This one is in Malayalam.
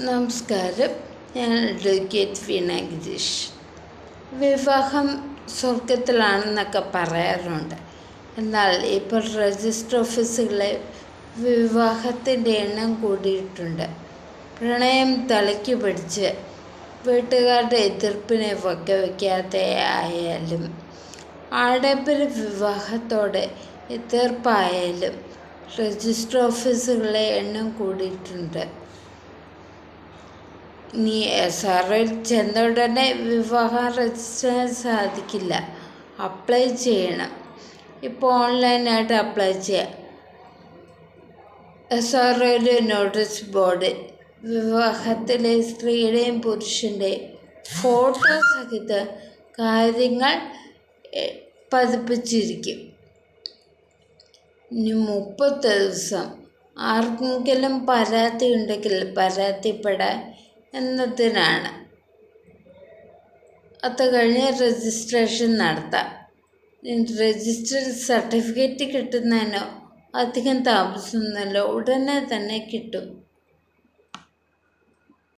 നമസ്കാരം. ഞാൻ അഡ്വക്കേറ്റ് വീണ ഗിരീഷ്. വിവാഹം സ്വർഗത്തിലാണെന്നൊക്കെ പറയാറുണ്ട്. എന്നാൽ ഇപ്പോൾ രജിസ്റ്റർ ഓഫീസുകളിൽ വിവാഹത്തിൻ്റെ എണ്ണം കൂടിയിട്ടുണ്ട്. പ്രണയം തലയ്ക്ക് പിടിച്ച് വീട്ടുകാരുടെ എതിർപ്പിനെ വകവയ്ക്കാതെ ആയാലും ആഡംബര വിവാഹത്തോടെ എതിർപ്പായാലും രജിസ്റ്റർ ഓഫീസുകളിലെ എണ്ണം കൂടിയിട്ടുണ്ട്. നീ SROയിൽ ചെന്ന ഉടനെ വിവാഹം രജിസ്റ്റർ ചെയ്യാൻ സാധിക്കില്ല. അപ്ലൈ ചെയ്യണം. ഇപ്പോൾ ഓൺലൈനായിട്ട് അപ്ലൈ ചെയ്യാം. SROയിലെ നോട്ടീസ് ബോർഡിൽ വിവാഹത്തിലെ സ്ത്രീയുടെയും പുരുഷൻ്റെയും ഫോട്ടോ സഹിതം കാര്യങ്ങൾ പതിപ്പിച്ചിരിക്കും. ഇനി 30 ദിവസം ആർക്കെങ്കിലും പരാതി ഉണ്ടെങ്കിൽ പരാതിപ്പെടാൻ എന്നതിനാണ്. അത് കഴിഞ്ഞ് രജിസ്ട്രേഷൻ നടത്താം. രജിസ്റ്റർ സർട്ടിഫിക്കറ്റ് കിട്ടുന്നതിനോ അധികം താമസമൊന്നുമില്ല, ഉടനെ തന്നെ കിട്ടും.